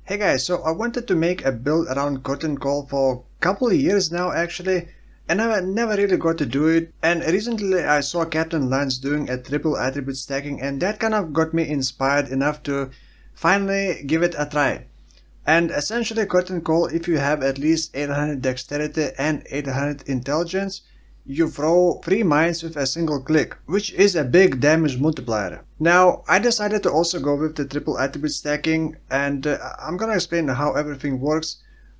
Hey guys, so I wanted to make a build around Curtain Call for a couple of years now actually, and I never really got to do it. And recently I saw Captain Lance doing a triple attribute stacking, and that kind of got me inspired enough to finally give it a try. And essentially Curtain Call, if you have at least 800 dexterity and 800 intelligence, you throw 3 mines with a single click, which is a big damage multiplier. Now, I decided to also go with the triple attribute stacking, and I'm gonna explain how everything works.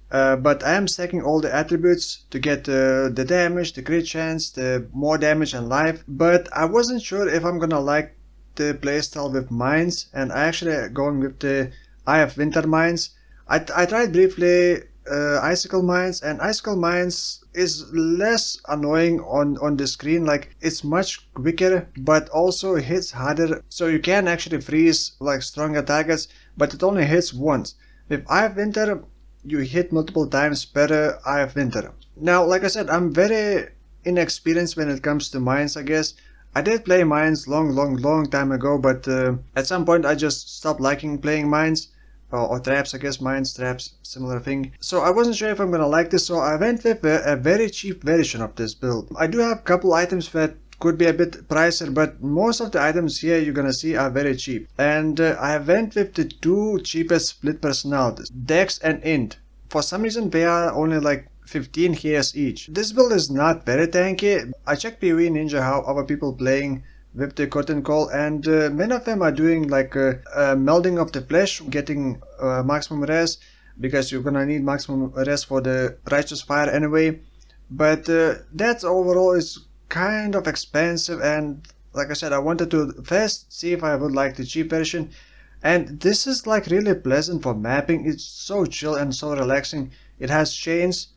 But I am stacking all the attributes to get the damage, the crit chance, the more damage and life, but I wasn't sure if I'm gonna like the playstyle with mines, and I actually going with the Eye of Winter mines. I tried briefly Icicle Mines, and Icicle Mines is less annoying on the screen, like it's much quicker but also hits harder, so you can actually freeze like stronger targets, but it only hits once. With Eye of Winter you hit multiple times per Eye of Winter. Now, like I said, I'm very inexperienced when it comes to mines, I guess. I did play mines long time ago, but at some point I just stopped liking playing mines. Or traps, I guess, mines, traps, similar thing. So I wasn't sure if I'm gonna like this, so I went with a very cheap version of this build. I do have a couple items that could be a bit pricier, but most of the items here you're gonna see are very cheap. And I went with the two cheapest split personalities, Dex and Int. For some reason they are only like 15 KS each. This build is not very tanky. I checked PoE Ninja how other people playing with the Curtain Call, and many of them are doing like a melding of the flesh, getting maximum res, because you're gonna need maximum res for the Righteous Fire anyway. But that overall is kind of expensive, and like I said, I wanted to first see if I would like the cheap version. And this is like really pleasant for mapping. It's so chill and so relaxing. It has chains,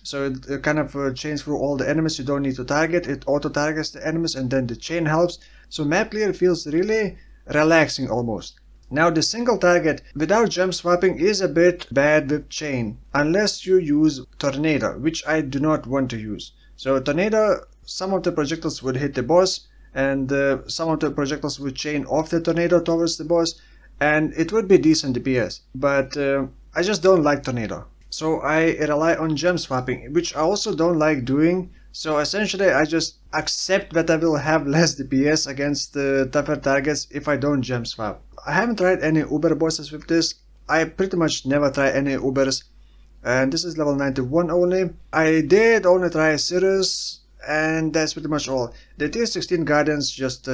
so it kind of chains through all the enemies. You don't need to target, it auto targets the enemies, and then the chain helps. So map clear feels really relaxing almost. Now the single target without jump swapping is a bit bad with chain, unless you use Tornado, which I do not want to use. So Tornado, some of the projectiles would hit the boss, and some of the projectiles would chain off the Tornado towards the boss, and it would be decent DPS. But I just don't like Tornado. So I rely on gem swapping, which I also don't like doing. So essentially I just accept that I will have less DPS against tougher targets if I don't gem swap. I haven't tried any Uber bosses with this. I pretty much never try any Ubers. And this is level 91 only. I did only try Sirius, and that's pretty much all. The tier 16 Guardians just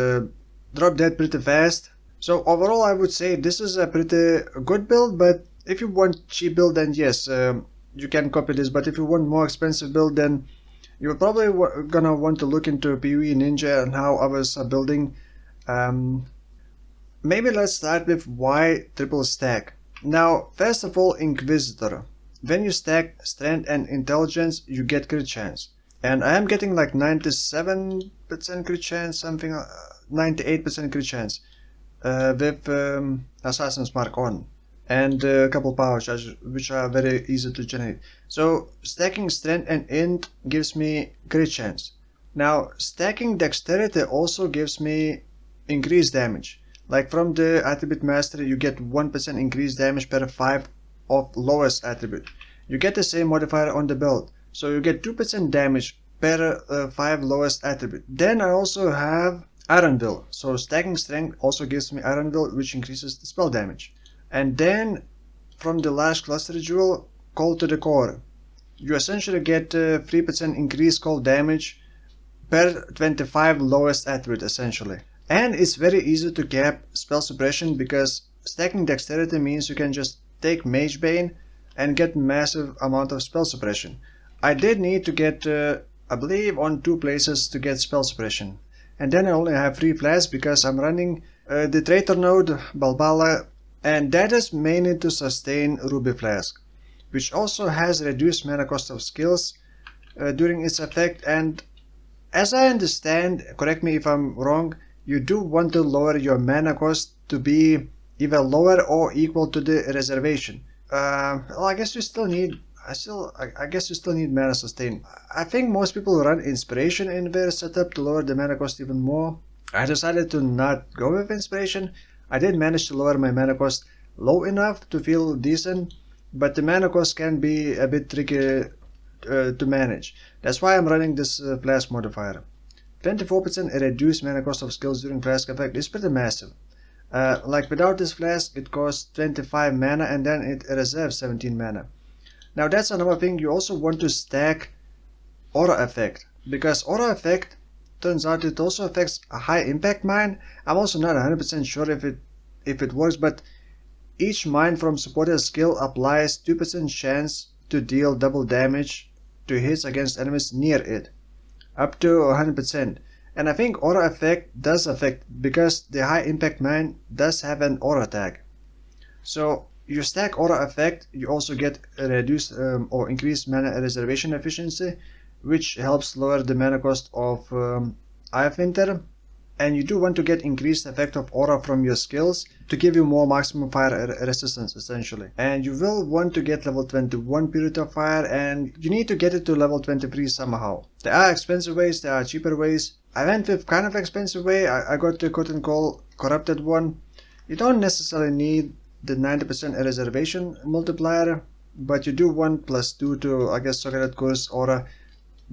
drop dead pretty fast. So overall I would say this is a pretty good build, but if you want cheap build, then yes, you can copy this. But if you want more expensive build, then you're probably gonna want to look into PoE Ninja and how others are building. Maybe let's start with why triple stack. Now, first of all, Inquisitor. When you stack strength and intelligence, you get crit chance. And I am getting like 97% crit chance, something, 98% crit chance with Assassin's Mark on. And a couple power charges, which are very easy to generate. So stacking strength and int gives me crit chance. Now stacking dexterity also gives me increased damage. Like from the attribute mastery you get 1% increased damage per 5 of lowest attribute. You get the same modifier on the build, so you get 2% damage per 5 lowest attribute. Then I also have Iron Will, so stacking strength also gives me Iron Will, which increases the spell damage. And then from the last cluster jewel, Call to the Core, you essentially get 3% increased cold damage per 25 lowest attribute essentially. And it's very easy to cap spell suppression, because stacking dexterity means you can just take Mage Bane and get massive amount of spell suppression. I did need to get I believe on 2 places to get spell suppression, and then I only have 3 flasks because I'm running the Traitor node, Balbala, and that is mainly to sustain Ruby Flask, which also has reduced mana cost of skills during its effect. And as I understand, correct me if I'm wrong, you do want to lower your mana cost to be either lower or equal to the reservation. Well, I guess you still need I guess you still need mana sustain. I think most people run inspiration in their setup to lower the mana cost even more. I decided to not go with inspiration. I did manage to lower my mana cost low enough to feel decent, but the mana cost can be a bit tricky to manage. That's why I'm running this flask modifier. 24% reduced mana cost of skills during flask effect is pretty massive. Like without this flask it costs 25 mana and then it reserves 17 mana. Now that's another thing, you also want to stack aura effect, because aura effect turns out it also affects a high impact mine. I'm also not 100% sure if it works, but each mine from supported skill applies 2% chance to deal double damage to hits against enemies near it, up to 100%. And I think aura effect does affect, because the high impact mine does have an aura tag. So you stack aura effect, you also get a reduced or increased mana reservation efficiency, which helps lower the mana cost of Eye of Winter. And you do want to get increased effect of aura from your skills to give you more maximum fire resistance essentially. And you will want to get level 21 Purity of Fire, and you need to get it to level 23 somehow. There are expensive ways, there are cheaper ways. I went with kind of expensive way. I got the Coil corrupted one. You don't necessarily need the 90% reservation multiplier, but you do want +2 to, I guess, Socrated Curse aura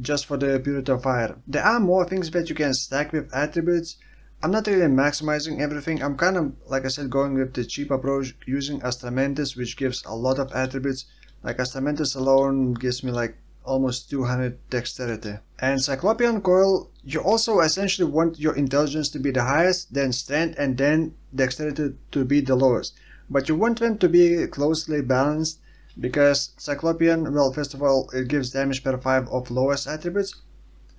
just for the Purity of Fire. There are more things that you can stack with attributes. I'm not really maximizing everything. I'm kind of, like I said, going with the cheap approach, using Astramentis, which gives a lot of attributes. Like Astramentis alone gives me like almost 200 dexterity. And Cyclopean Coil, you also essentially want your intelligence to be the highest, then strength, and then dexterity to be the lowest. But you want them to be closely balanced, because Cyclopean, well, first of all, it gives damage per 5 of lowest attributes,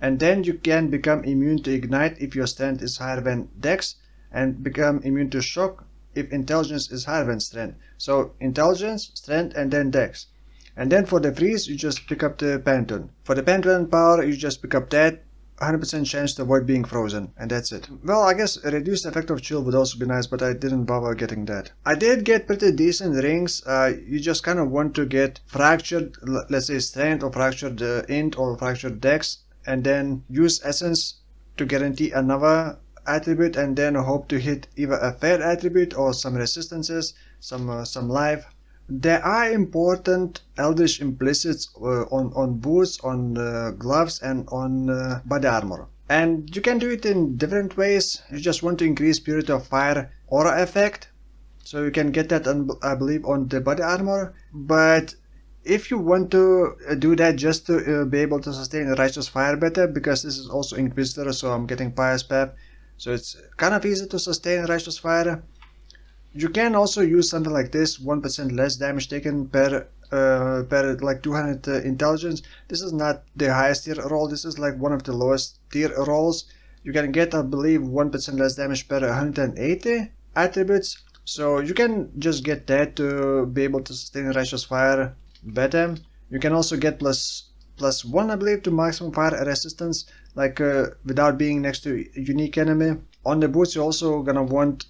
and then you can become immune to ignite if your strength is higher than dex, and become immune to shock if intelligence is higher than strength. So intelligence, strength, and then dex. And then for the freeze, you just pick up the Pantheon. For the Pantheon power, you just pick up that, 100% chance to avoid being frozen, and that's it. Well, I guess a reduced effect of chill would also be nice, but I didn't bother getting that. I did get pretty decent rings. You just kind of want to get fractured, let's say strength, or fractured int, or fractured dex, and then use essence to guarantee another attribute, and then hope to hit either a fair attribute or some resistances, some life. There are important Eldritch implicits on boots, on gloves, and on body armor. And you can do it in different ways. You just want to increase Purity of Fire aura effect, so you can get that, I believe, on the body armor. But if you want to do that just to be able to sustain Righteous Fire better, because this is also Inquisitor, so I'm getting Pious Path, so it's kind of easy to sustain Righteous Fire. You can also use something like this, 1% less damage taken per like 200 intelligence. This is not the highest tier roll, this is like one of the lowest tier rolls. You can get, I believe, 1% less damage per 180 attributes. So you can just get that to be able to sustain Righteous Fire better. You can also get +1, I believe, to maximum fire resistance, like without being next to a unique enemy. On the boots, you're also gonna want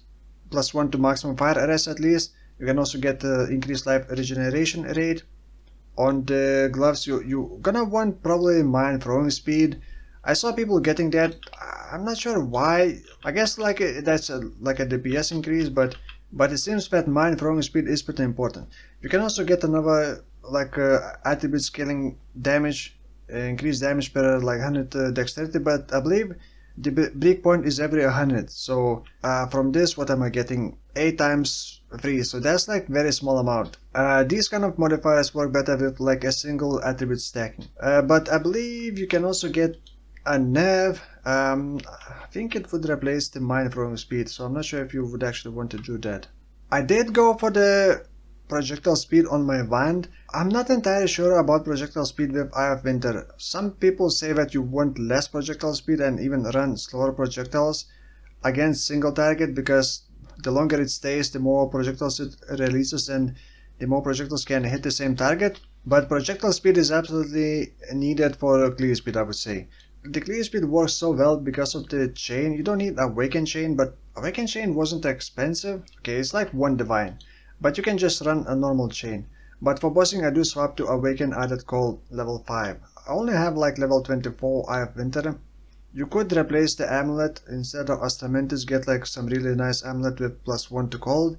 +1 to maximum fire arrest at least. You can also get increased life regeneration rate. On the gloves, you're gonna want probably mine throwing speed. I saw people getting that. I'm not sure why. I guess like that's like a DPS increase, but it seems that mine throwing speed is pretty important. You can also get another like attribute scaling damage, increased damage per like 100 dexterity, but I believe the breakpoint is every 100. So from this, what am I getting? 8 times 3, so that's like very small amount. These kind of modifiers work better with like a single attribute stacking. But I believe you can also get a nerf. I think it would replace the mine throwing speed, so I'm not sure if you would actually want to do that. I did go for the projectile speed on my wand. I'm not entirely sure about projectile speed with Eye of Winter. Some people say that you want less projectile speed and even run slower projectiles against single target, because the longer it stays, the more projectiles it releases and the more projectiles can hit the same target. But projectile speed is absolutely needed for clear speed, I would say. The clear speed works so well because of the chain. You don't need Awaken Chain, but Awaken Chain wasn't expensive. Okay, it's like 1 divine, but you can just run a normal chain. But for bossing, I do swap to Awaken Added Cold level 5. I only have like level 24 Eye of Winter. You could replace the amulet instead of Astramentis, get like some really nice amulet with +1 to cold,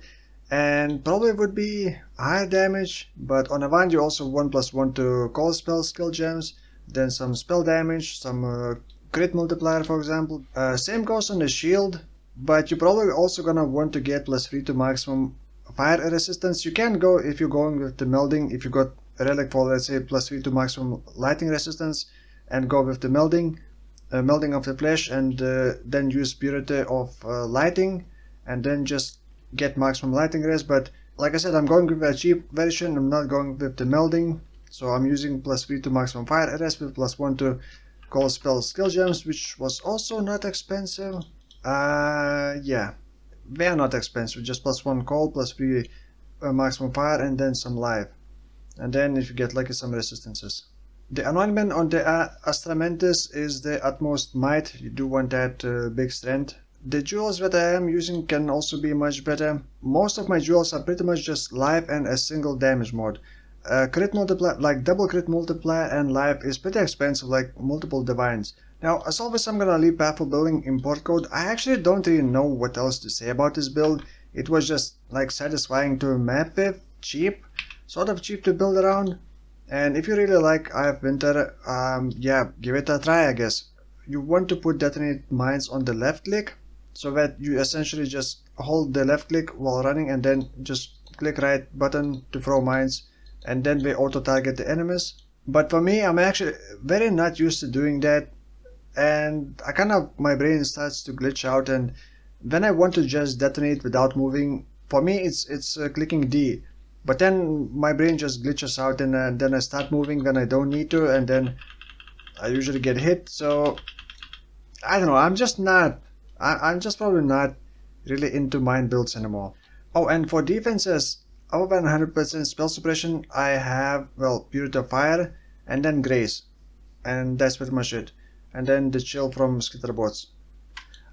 and probably would be higher damage, but on a one you also want +1 to call spell skill gems, then some spell damage, some crit multiplier for example. Same goes on the shield, but you're probably also gonna want to get +3 to maximum fire resistance. You can go, if you're going with the melding, if you got a relic for let's say +3 to maximum lightning resistance, and go with the melding of the flesh, and then use purity of lighting, and then just get maximum lighting res. But like I said, I'm going with a cheap version, I'm not going with the melding, so I'm using +3 to maximum fire res with +1 to call spell skill gems, which was also not expensive. Yeah, they are not expensive, just +1 call, +3 maximum fire, and then some life, and then if you get lucky some resistances. The anointment on the Astramentis is the utmost might. You do want that big strength. The jewels that I am using can also be much better. Most of my jewels are pretty much just life and a single damage mod. Crit multiplier, like double crit multiplier and life, is pretty expensive, like multiple divines. Now, as always, I'm gonna leave path for building import code. I actually don't really know what else to say about this build. It was just like satisfying to map with, cheap, sort of cheap to build around. And if you really like Eye of Winter, yeah, give it a try I guess. You want to put detonate mines on the left click, so that you essentially just hold the left click while running and then just click right button to throw mines, and then they auto target the enemies. But for me, I'm actually very not used to doing that, and my brain starts to glitch out, and when I want to just detonate without moving, for me it's clicking D. But then my brain just glitches out, and then I start moving when I don't need to, and then I usually get hit. So I don't know, I'm just probably not really into mine builds anymore. Oh, and for defenses, other than 100% spell suppression, I have, well, Purity of Fire, and then Grace. And that's pretty much it. And then the chill from Skitterbots.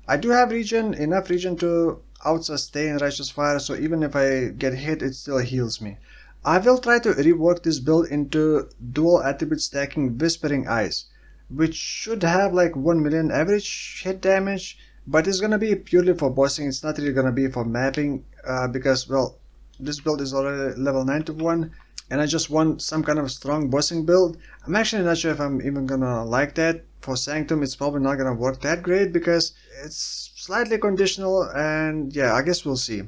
I do have enough regen to out-sustain Righteous Fire, so even if I get hit, it still heals me. I will try to rework this build into dual attribute stacking Whispering Eyes, which should have like 1 million average hit damage, but it's gonna be purely for bossing. It's not really gonna be for mapping, because, well, this build is already level 91, and I just want some kind of strong bossing build. I'm actually not sure if I'm even gonna like that. For Sanctum, it's probably not gonna work that great because it's slightly conditional, and yeah, I guess we'll see.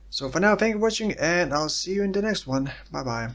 So for now, thank you for watching, and I'll see you in the next one. Bye bye.